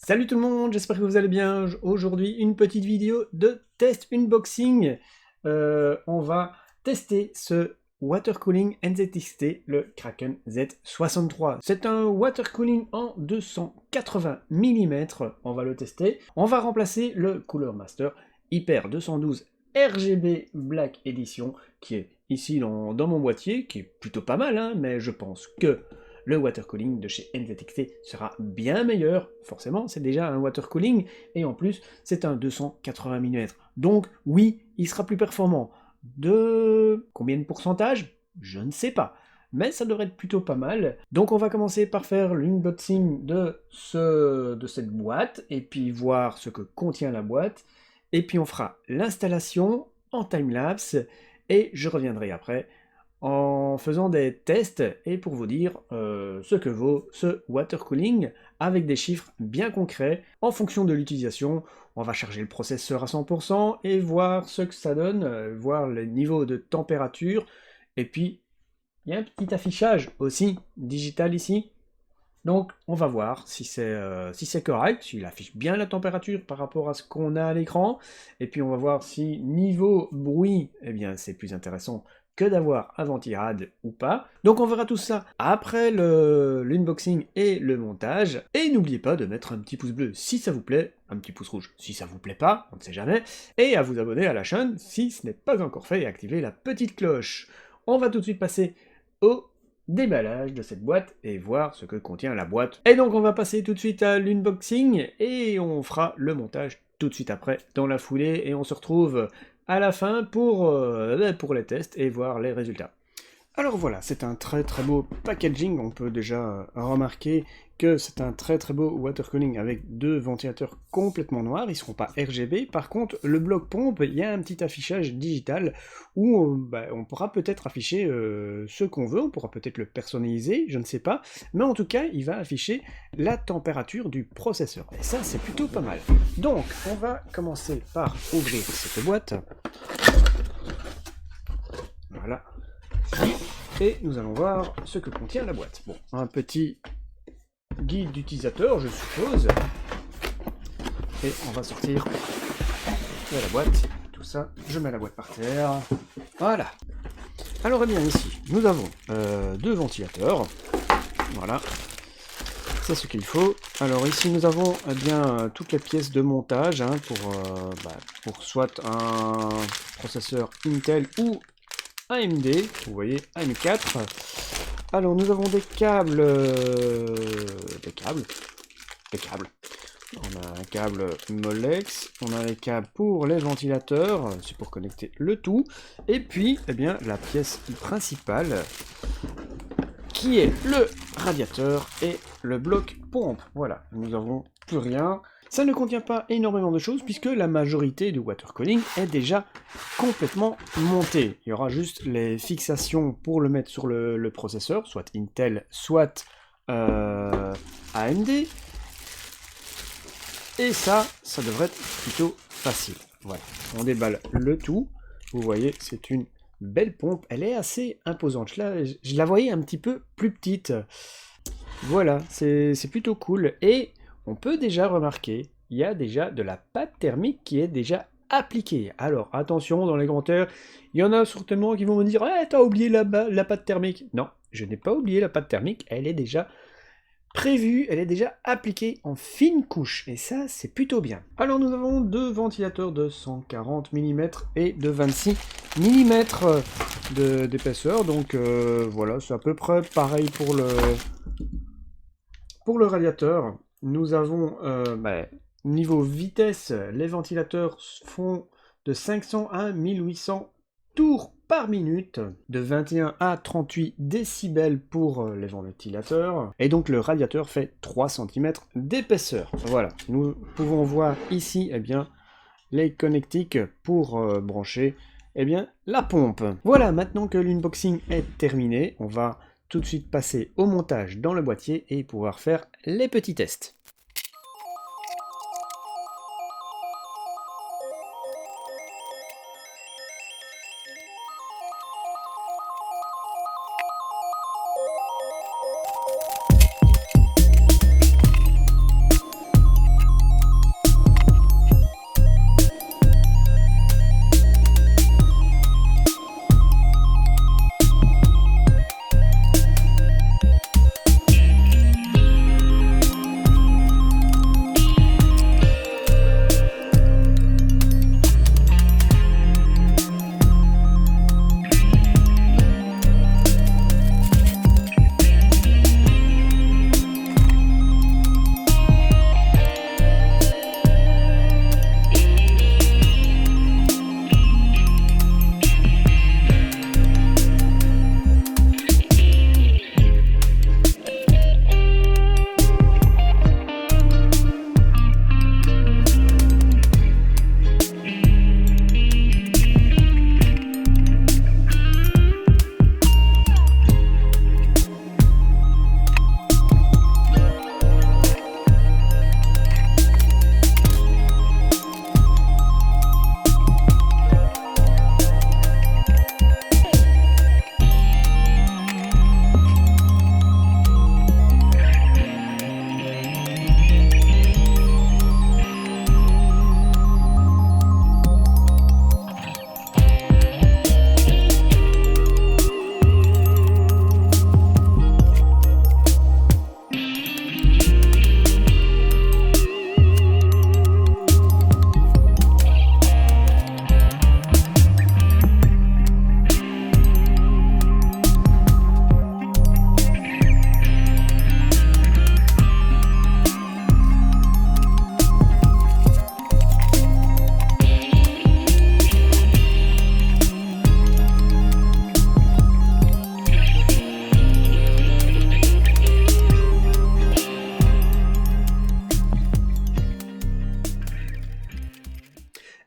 Salut tout le monde, j'espère que vous allez bien. Aujourd'hui, une petite vidéo de test unboxing. On va tester ce water cooling NZXT, le Kraken Z63. C'est un water cooling en 280 mm. On va le tester. On va remplacer le Cooler Master Hyper 212 RGB Black Edition qui est ici dans mon boîtier, qui est plutôt pas mal, hein, mais je pense que le water cooling de chez NZXT sera bien meilleur. Forcément, c'est déjà un water cooling, et en plus, c'est un 280 mm. Donc, oui, il sera plus performant. De combien de pourcentage? Je ne sais pas. Mais ça devrait être plutôt pas mal. Donc on va commencer par faire l'unboxing de cette boîte, et puis voir ce que contient la boîte. Et puis on fera l'installation en time-lapse, et je reviendrai après en faisant des tests et pour vous dire ce que vaut ce water cooling avec des chiffres bien concrets. En fonction de l'utilisation, on va charger le processeur à 100% et voir ce que ça donne, voir le niveau de température. Et puis, il y a un petit affichage aussi digital ici. Donc, on va voir si c'est correct, s'il affiche bien la température par rapport à ce qu'on a à l'écran. Et puis, on va voir si niveau bruit, eh bien, c'est plus intéressant que d'avoir un ventirad ou pas. Donc, on verra tout ça après l'unboxing et le montage. Et n'oubliez pas de mettre un petit pouce bleu si ça vous plaît, un petit pouce rouge si ça vous plaît pas, on ne sait jamais, et à vous abonner à la chaîne si ce n'est pas encore fait et activer la petite cloche. On va tout de suite passer au déballage de cette boîte et voir ce que contient la boîte. Et donc on va passer tout de suite à l'unboxing et on fera le montage tout de suite après dans la foulée et on se retrouve à la fin pour les tests et voir les résultats. Alors voilà, c'est un très beau packaging, on peut déjà remarquer que c'est un très beau water cooling avec deux ventilateurs complètement noirs, ils ne seront pas RGB. Par contre, le bloc pompe, il y a un petit affichage digital où on pourra peut-être afficher ce qu'on veut, on pourra peut-être le personnaliser, je ne sais pas, mais en tout cas, il va afficher la température du processeur, et ça c'est plutôt pas mal. Donc, on va commencer par ouvrir cette boîte. Voilà. Et nous allons voir ce que contient la boîte. Bon, un petit guide d'utilisateur, je suppose. Et on va sortir de la boîte. Tout ça, je mets la boîte par terre. Voilà. Alors, eh bien, ici, nous avons deux ventilateurs. Voilà. C'est ce qu'il faut. Alors, ici, nous avons toutes les pièces de montage pour soit un processeur Intel ou AMD, vous voyez, AM4. Alors nous avons des câbles. On a un câble Molex, on a les câbles pour les ventilateurs, c'est pour connecter le tout. Et puis, eh bien, la pièce principale, qui est le radiateur et le bloc pompe. Voilà, nous n'avons plus rien. Ça ne contient pas énormément de choses puisque la majorité du water cooling est déjà complètement montée. Il y aura juste les fixations pour le mettre sur le processeur, soit Intel, soit AMD. Et ça devrait être plutôt facile. Voilà, on déballe le tout. Vous voyez, c'est une belle pompe. Elle est assez imposante. Je la voyais un petit peu plus petite. Voilà, c'est plutôt cool. Et on peut déjà remarquer, il y a déjà de la pâte thermique qui est déjà appliquée. Alors attention, dans les commentaires, il y en a certainement qui vont me dire « Eh, t'as oublié la pâte thermique !» Non, je n'ai pas oublié la pâte thermique, elle est déjà prévue, elle est déjà appliquée en fine couche, et ça, c'est plutôt bien. Alors nous avons deux ventilateurs de 140 mm et de 26 mm d'épaisseur, donc voilà, c'est à peu près pareil pour le radiateur. Nous avons, niveau vitesse, les ventilateurs font de 500 à 1800 tours par minute, de 21 à 38 décibels pour les ventilateurs, et donc le radiateur fait 3 cm d'épaisseur. Voilà, nous pouvons voir ici, eh bien, les connectiques pour brancher, eh bien, la pompe. Voilà, maintenant que l'unboxing est terminé, on va tout de suite passer au montage dans le boîtier et pouvoir faire les petits tests.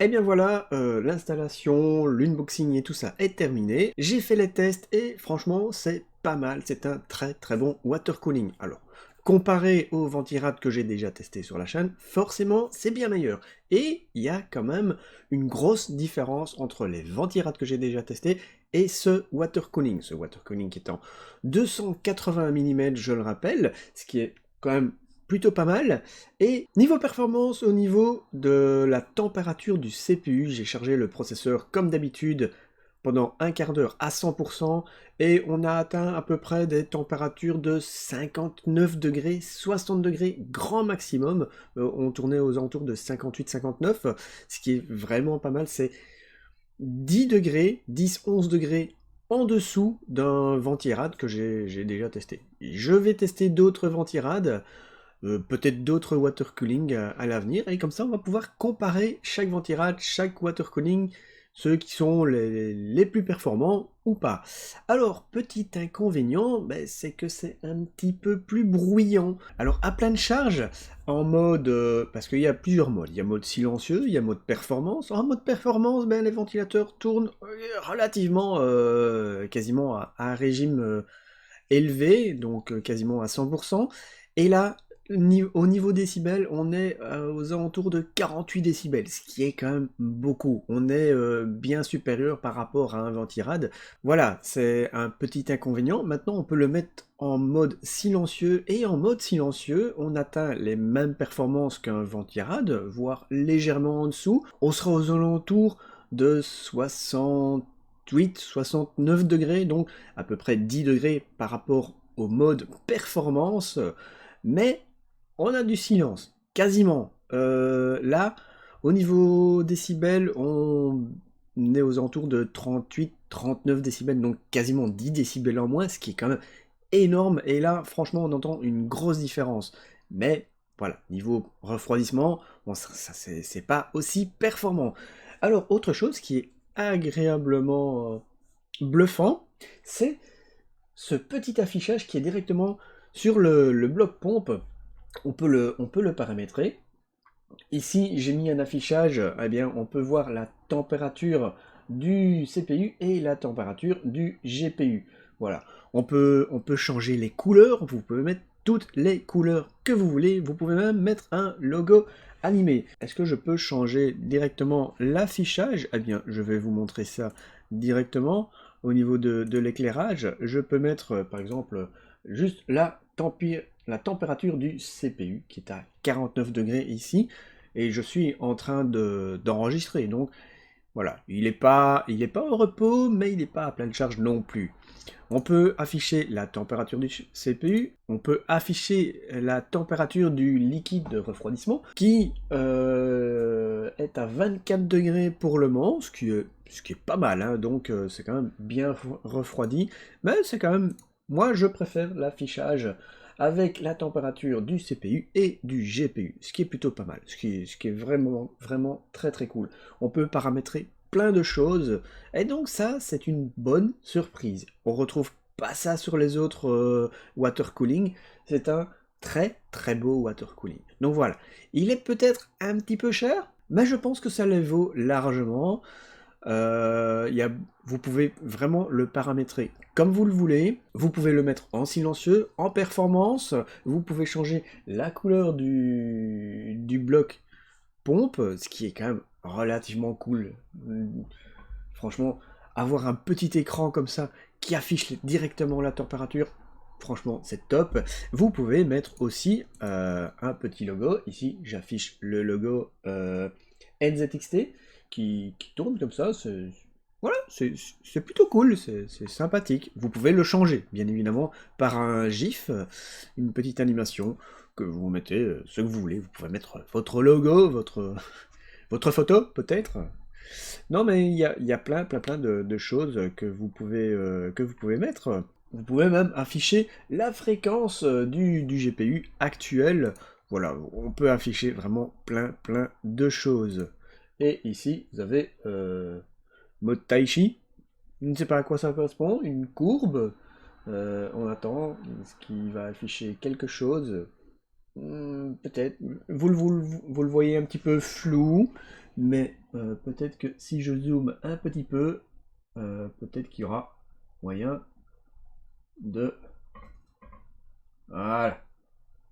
Et bien voilà, l'installation, l'unboxing et tout ça est terminé. J'ai fait les tests et franchement, c'est pas mal. C'est un très très bon water cooling. Alors, comparé au Ventirad que j'ai déjà testé sur la chaîne, forcément, c'est bien meilleur. Et il y a quand même une grosse différence entre les Ventirad que j'ai déjà testés et ce water cooling. Ce water cooling qui est en 280 mm, je le rappelle, ce qui est quand même plutôt pas mal. Et niveau performance, au niveau de la température du CPU, j'ai chargé le processeur comme d'habitude pendant un quart d'heure à 100%, et on a atteint à peu près des températures de 59 degrés, 60 degrés grand maximum. On tournait aux alentours de 58-59, ce qui est vraiment pas mal. C'est 10 degrés, 10-11 degrés en dessous d'un Ventirad que j'ai déjà testé. Je vais tester d'autres Ventirad, peut-être d'autres water cooling à l'avenir, et comme ça on va pouvoir comparer chaque Ventirad, chaque water cooling, ceux qui sont les plus performants ou pas. Alors, petit inconvénient, ben, c'est que c'est un petit peu plus bruyant. Alors, à pleine charge, en mode... parce qu'il y a plusieurs modes. Il y a mode silencieux, il y a mode performance. En mode performance, ben, les ventilateurs tournent relativement, quasiment à un régime élevé, donc quasiment à 100%. Et là, au niveau décibels, on est aux alentours de 48 décibels, ce qui est quand même beaucoup. On est bien supérieur par rapport à un Ventirad. Voilà, c'est un petit inconvénient. Maintenant, on peut le mettre en mode silencieux, et en mode silencieux, on atteint les mêmes performances qu'un Ventirad, voire légèrement en dessous. On sera aux alentours de 68-69 degrés, donc à peu près 10 degrés par rapport au mode performance, mais on a du silence, quasiment. Là, au niveau décibels, on est aux alentours de 38-39 décibels, donc quasiment 10 décibels en moins, ce qui est quand même énorme, et là, franchement, on entend une grosse différence. Mais, voilà, niveau refroidissement, bon, ça c'est pas aussi performant. Alors, autre chose qui est agréablement bluffant, c'est ce petit affichage qui est directement sur le bloc pompe. On peut le paramétrer. Ici, j'ai mis un affichage, eh bien, on peut voir la température du CPU et la température du GPU. Voilà, on peut changer les couleurs, vous pouvez mettre toutes les couleurs que vous voulez, vous pouvez même mettre un logo animé. Est-ce que je peux changer directement l'affichage? Eh bien, je vais vous montrer ça directement. Au niveau de l'éclairage, je peux mettre, par exemple, juste la température du CPU, qui est à 49 degrés ici, et je suis en train d'enregistrer, donc voilà, il n'est pas au repos, mais il n'est pas à pleine charge non plus. On peut afficher la température du CPU, on peut afficher la température du liquide de refroidissement, qui est à 24 degrés pour le moment, ce qui est pas mal, hein, donc c'est quand même bien refroidi, mais c'est quand même, moi je préfère l'affichage avec la température du CPU et du GPU, ce qui est plutôt pas mal, ce qui est vraiment, vraiment très très cool. On peut paramétrer plein de choses, et donc ça, c'est une bonne surprise. On retrouve pas ça sur les autres water cooling, c'est un très très beau water cooling. Donc voilà, il est peut-être un petit peu cher, mais je pense que ça le vaut largement. Vous pouvez vraiment le paramétrer comme vous le voulez, vous pouvez le mettre en silencieux, en performance, vous pouvez changer la couleur du bloc pompe, ce qui est quand même relativement cool. Franchement, avoir un petit écran comme ça qui affiche directement la température, franchement, c'est top. Vous pouvez mettre aussi un petit logo. Ici, j'affiche le logo NZXT qui tourne comme ça. Voilà, c'est plutôt cool, c'est sympathique. Vous pouvez le changer, bien évidemment, par un GIF, une petite animation que vous mettez ce que vous voulez. Vous pouvez mettre votre logo, votre photo, peut-être. Non, mais il y a plein de choses que vous pouvez mettre. Vous pouvez même afficher la fréquence du GPU actuel. Voilà, on peut afficher vraiment plein de choses. Et ici, vous avez mode Tai Chi. Je ne sais pas à quoi ça correspond. Une courbe. On attend. Est-ce qu'il va afficher quelque chose? Peut-être. Vous le voyez un petit peu flou. mais peut-être que si je zoome un petit peu, peut-être qu'il y aura moyen de... Voilà,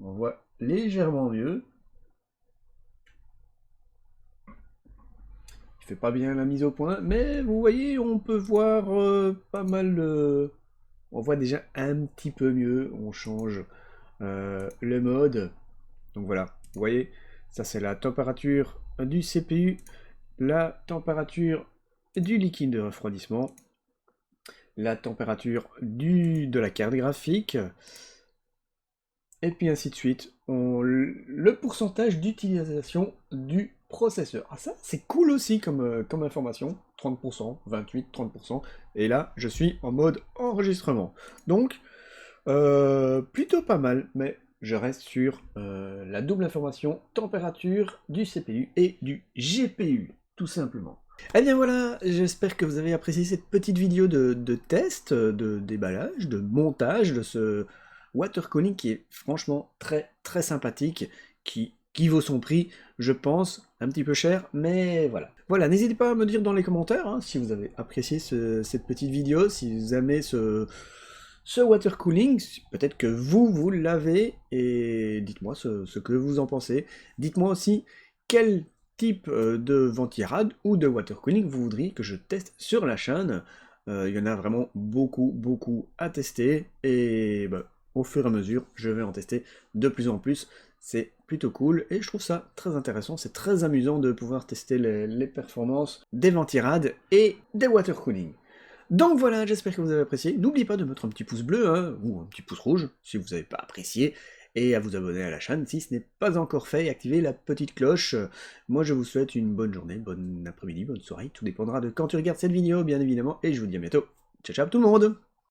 on voit légèrement mieux. Il fait pas bien la mise au point, mais vous voyez, on peut voir pas mal... on voit déjà un petit peu mieux, on change le mode. Donc voilà, vous voyez, ça c'est la température du CPU, la température du liquide de refroidissement, la température de la carte graphique, et puis ainsi de suite. Le pourcentage d'utilisation du processeur. Ah ça, c'est cool aussi comme information. 30%, 28, 30%. Et là, je suis en mode enregistrement. Donc, plutôt pas mal, mais je reste sur la double information température du CPU et du GPU, tout simplement. Eh bien voilà, j'espère que vous avez apprécié cette petite vidéo de test, de déballage, de montage de ce water cooling qui est franchement très très sympathique, qui vaut son prix, je pense, un petit peu cher, mais voilà. Voilà, n'hésitez pas à me dire dans les commentaires hein, si vous avez apprécié cette petite vidéo, si vous aimez ce water cooling, peut-être que vous l'avez, et dites-moi ce que vous en pensez. Dites-moi aussi quel type de ventirad ou de water cooling vous voudriez que je teste sur la chaîne. Il y en a vraiment beaucoup à tester, et bah, au fur et à mesure, je vais en tester de plus en plus. C'est plutôt cool, et je trouve ça très intéressant, c'est très amusant de pouvoir tester les performances des ventirades et des water cooling. Donc voilà, j'espère que vous avez apprécié. N'oubliez pas de mettre un petit pouce bleu, hein, ou un petit pouce rouge, si vous n'avez pas apprécié, et à vous abonner à la chaîne si ce n'est pas encore fait, et activer la petite cloche. Moi je vous souhaite une bonne journée, bon après-midi, bonne soirée, tout dépendra de quand tu regardes cette vidéo, bien évidemment, et je vous dis à bientôt. Ciao ciao tout le monde!